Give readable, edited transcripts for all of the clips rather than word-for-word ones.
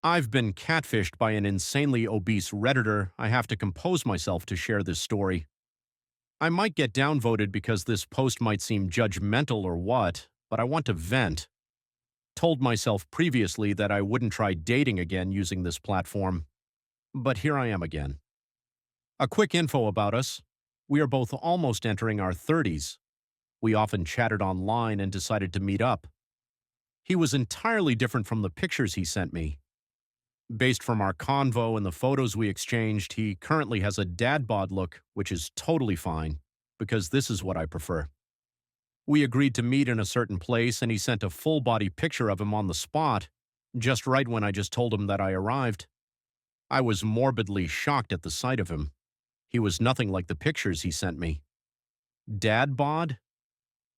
I've been catfished by an insanely obese Redditor. I have to compose myself to share this story. I might get downvoted because this post might seem judgmental or what, but I want to vent. Told myself previously that I wouldn't try dating again using this platform, but here I am again. A quick info about us. We are both almost entering our 30s. We often chatted online and decided to meet up. He was entirely different from the pictures he sent me. Based from our convo and the photos we exchanged, he currently has a dad bod look, which is totally fine, because this is what I prefer. We agreed to meet in a certain place, and he sent a full-body picture of him on the spot, just right when I just told him that I arrived. I was morbidly shocked at the sight of him. He was nothing like the pictures he sent me. Dad bod?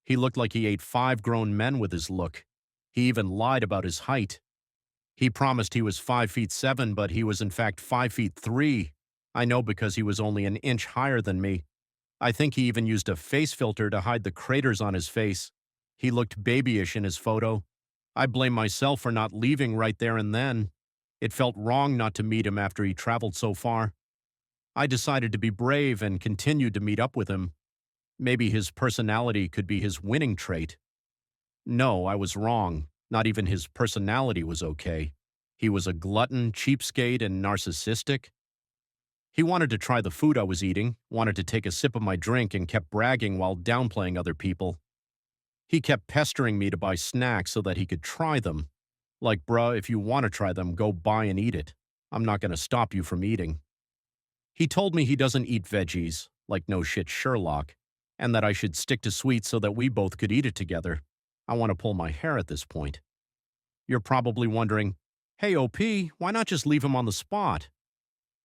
He looked like he ate 5 grown men with his look. He even lied about his height. He promised he was 5'7", but he was in fact 5'3". I know because he was only an inch higher than me. I think he even used a face filter to hide the craters on his face. He looked babyish in his photo. I blame myself for not leaving right there and then. It felt wrong not to meet him after he traveled so far. I decided to be brave and continued to meet up with him. Maybe his personality could be his winning trait. No, I was wrong. Not even his personality was okay. He was a glutton, cheapskate, and narcissistic. He wanted to try the food I was eating, wanted to take a sip of my drink, and kept bragging while downplaying other people. He kept pestering me to buy snacks so that he could try them. Like, bruh, if you want to try them, go buy and eat it. I'm not going to stop you from eating. He told me he doesn't eat veggies, like no shit Sherlock, and that I should stick to sweets so that we both could eat it together. I want to pull my hair at this point. You're probably wondering, hey OP, why not just leave him on the spot?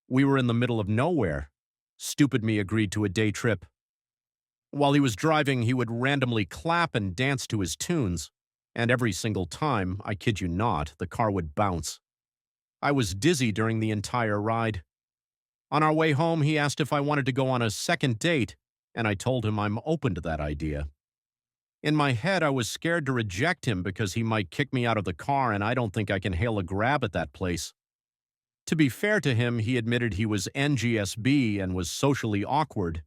We were in the middle of nowhere. Stupid me agreed to a day trip. While he was driving, he would randomly clap and dance to his tunes, and every single time, I kid you not, the car would bounce. I was dizzy during the entire ride. On our way home, he asked if I wanted to go on a second date, and I told him I'm open to that idea. In my head, I was scared to reject him because he might kick me out of the car, and I don't think I can hail a grab at that place. To be fair to him, he admitted he was NGSB and was socially awkward.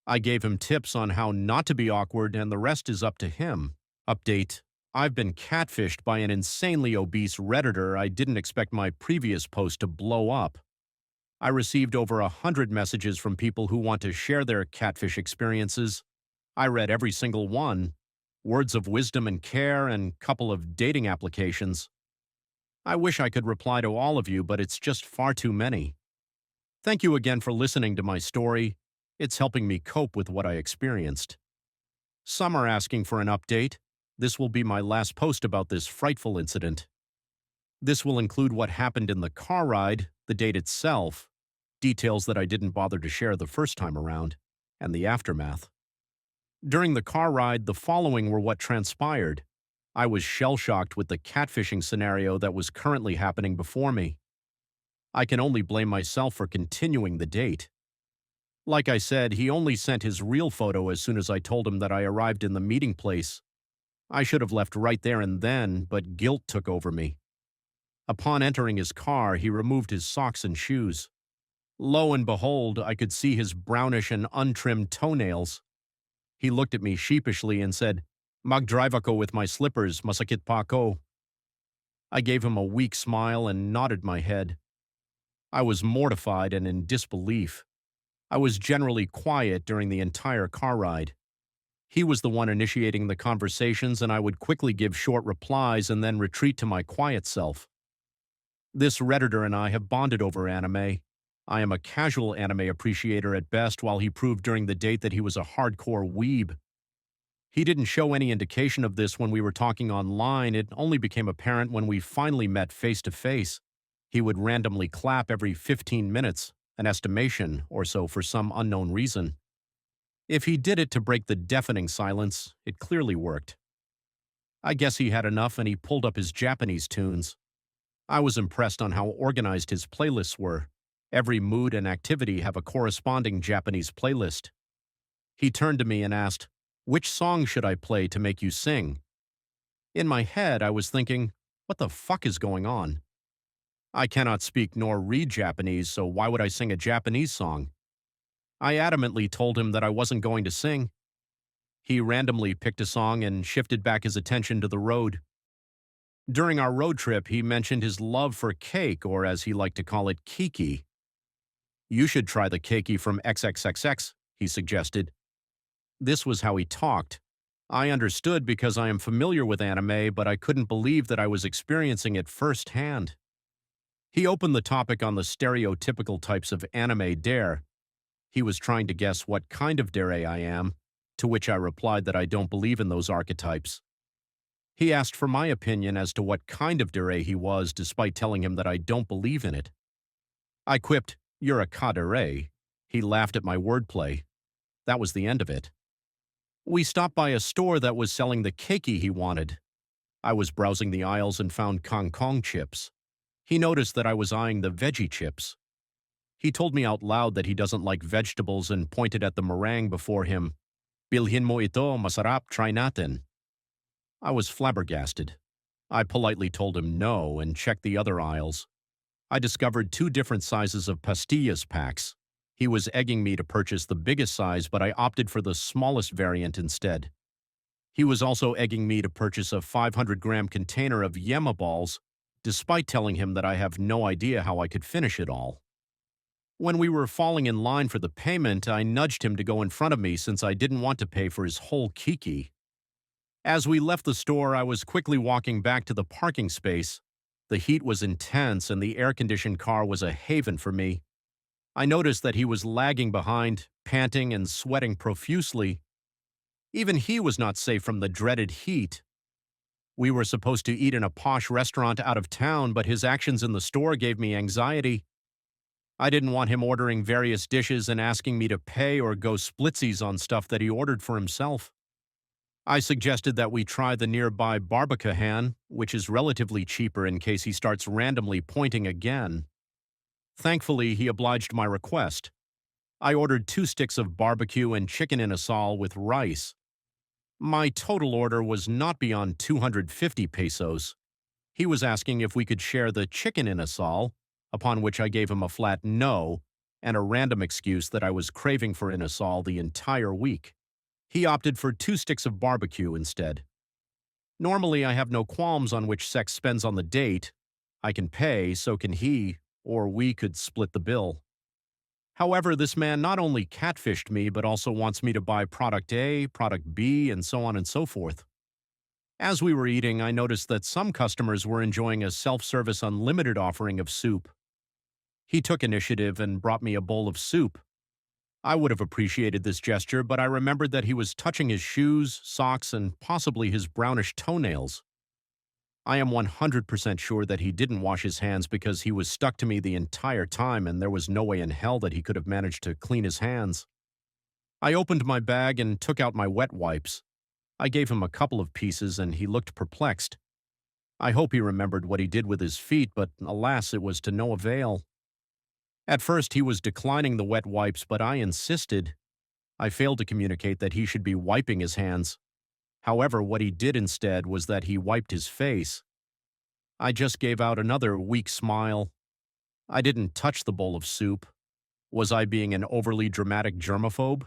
I gave him tips on how not to be awkward, and the rest is up to him. Update: I've been catfished by an insanely obese Redditor. I didn't expect my previous post to blow up. I received over 100 messages from people who want to share their catfish experiences. I read every single one. Words of wisdom and care, and couple of dating applications. I wish I could reply to all of you, but it's just far too many. Thank you again for listening to my story. It's helping me cope with what I experienced. Some are asking for an update. This will be my last post about this frightful incident. This will include what happened in the car ride, the date itself, details that I didn't bother to share the first time around, and the aftermath. During the car ride, the following were what transpired. I was shell-shocked with the catfishing scenario that was currently happening before me. I can only blame myself for continuing the date. Like I said, he only sent his real photo as soon as I told him that I arrived in the meeting place. I should have left right there and then, but guilt took over me. Upon entering his car, he removed his socks and shoes. Lo and behold, I could see his brownish and untrimmed toenails. He looked at me sheepishly and said, "Magdrive ako with my slippers, masakit pa ako." I gave him a weak smile and nodded my head. I was mortified and in disbelief. I was generally quiet during the entire car ride. He was the one initiating the conversations, and I would quickly give short replies and then retreat to my quiet self. This Redditor and I have bonded over anime. I am a casual anime appreciator at best, while he proved during the date that he was a hardcore weeb. He didn't show any indication of this when we were talking online. It only became apparent when we finally met face to face. He would randomly clap every 15 minutes, an estimation or so for some unknown reason. If he did it to break the deafening silence, it clearly worked. I guess he had enough and he pulled up his Japanese tunes. I was impressed on how organized his playlists were. Every mood and activity have a corresponding Japanese playlist. He turned to me and asked, "Which song should I play to make you sing?" In my head, I was thinking, what the fuck is going on? I cannot speak nor read Japanese, so why would I sing a Japanese song? I adamantly told him that I wasn't going to sing. He randomly picked a song and shifted back his attention to the road. During our road trip, he mentioned his love for cake, or as he liked to call it, kiki. You should try the keiki from XXXX, he suggested. This was how he talked. I understood because I am familiar with anime, but I couldn't believe that I was experiencing it firsthand. He opened the topic on the stereotypical types of anime dare. He was trying to guess what kind of dare I am, to which I replied that I don't believe in those archetypes. He asked for my opinion as to what kind of dare he was, despite telling him that I don't believe in it. I quipped, "You're a kadere." He laughed at my wordplay. That was the end of it. We stopped by a store that was selling the keiki he wanted. I was browsing the aisles and found Kong Kong chips. He noticed that I was eyeing the veggie chips. He told me out loud that he doesn't like vegetables and pointed at the meringue before him. "Bilhin mo ito, masarap, try natin." I was flabbergasted. I politely told him no and checked the other aisles. I discovered 2 different sizes of pastillas packs. He was egging me to purchase the biggest size, but I opted for the smallest variant instead. He was also egging me to purchase a 500-gram container of Yema balls, despite telling him that I have no idea how I could finish it all. When we were falling in line for the payment, I nudged him to go in front of me since I didn't want to pay for his whole kiki. As we left the store, I was quickly walking back to the parking space. The heat was intense and the air-conditioned car was a haven for me. I noticed that he was lagging behind, panting and sweating profusely. Even he was not safe from the dreaded heat. We were supposed to eat in a posh restaurant out of town, but his actions in the store gave me anxiety. I didn't want him ordering various dishes and asking me to pay or go splitsies on stuff that he ordered for himself. I suggested that we try the nearby Barbacohan, which is relatively cheaper in case he starts randomly pointing again. Thankfully, he obliged my request. I ordered 2 sticks of barbecue and chicken in a sol with rice. My total order was not beyond 250 pesos. He was asking if we could share the chicken in a sol, upon which I gave him a flat no and a random excuse that I was craving for in a sol the entire week. He opted for 2 sticks of barbecue instead. Normally, I have no qualms on which sex spends on the date. I can pay, so can he, or we could split the bill. However, this man not only catfished me, but also wants me to buy product A, product B, and so on and so forth. As we were eating, I noticed that some customers were enjoying a self-service unlimited offering of soup. He took initiative and brought me a bowl of soup. I would have appreciated this gesture, but I remembered that he was touching his shoes, socks, and possibly his brownish toenails. I am 100% sure that he didn't wash his hands because he was stuck to me the entire time and there was no way in hell that he could have managed to clean his hands. I opened my bag and took out my wet wipes. I gave him a couple of pieces and he looked perplexed. I hope he remembered what he did with his feet, but alas, it was to no avail. At first, he was declining the wet wipes, but I insisted. I failed to communicate that he should be wiping his hands. However, what he did instead was that he wiped his face. I just gave out another weak smile. I didn't touch the bowl of soup. Was I being an overly dramatic germaphobe?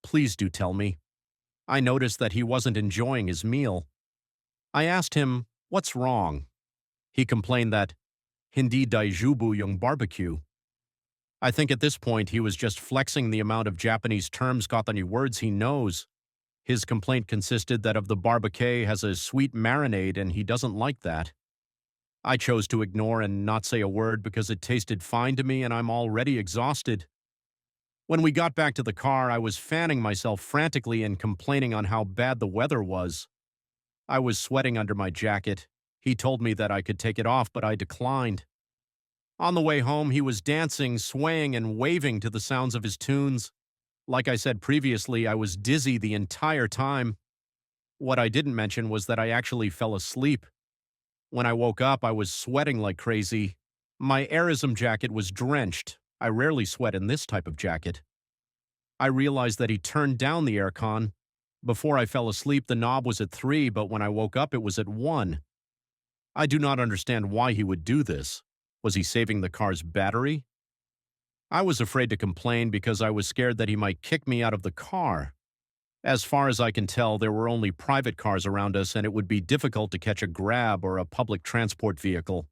Please do tell me. I noticed that he wasn't enjoying his meal. I asked him, "What's wrong?" He complained that, "Hindi daijubu yung barbecue." I think at this point he was just flexing the amount of Japanese terms Gathani words he knows. His complaint consisted that of the barbecue has a sweet marinade and he doesn't like that. I chose to ignore and not say a word because it tasted fine to me and I'm already exhausted. When we got back to the car, I was fanning myself frantically and complaining on how bad the weather was. I was sweating under my jacket. He told me that I could take it off, but I declined. On the way home, he was dancing, swaying, and waving to the sounds of his tunes. Like I said previously, I was dizzy the entire time. What I didn't mention was that I actually fell asleep. When I woke up, I was sweating like crazy. My Airism jacket was drenched. I rarely sweat in this type of jacket. I realized that he turned down the aircon. Before I fell asleep, the knob was at 3, but when I woke up, it was at 1. I do not understand why he would do this. Was he saving the car's battery? I was afraid to complain because I was scared that he might kick me out of the car. As far as I can tell, there were only private cars around us, and it would be difficult to catch a Grab or a public transport vehicle.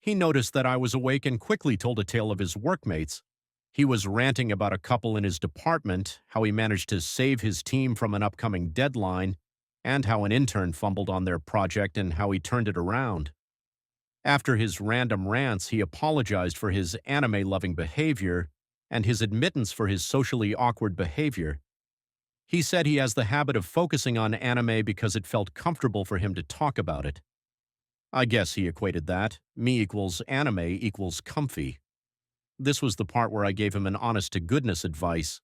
He noticed that I was awake and quickly told a tale of his workmates. He was ranting about a couple in his department, how he managed to save his team from an upcoming deadline, and how an intern fumbled on their project and how he turned it around. After his random rants, he apologized for his anime-loving behavior and his admittance for his socially awkward behavior. He said he has the habit of focusing on anime because it felt comfortable for him to talk about it. I guess he equated that. Me equals anime equals comfy. This was the part where I gave him an honest-to-goodness advice.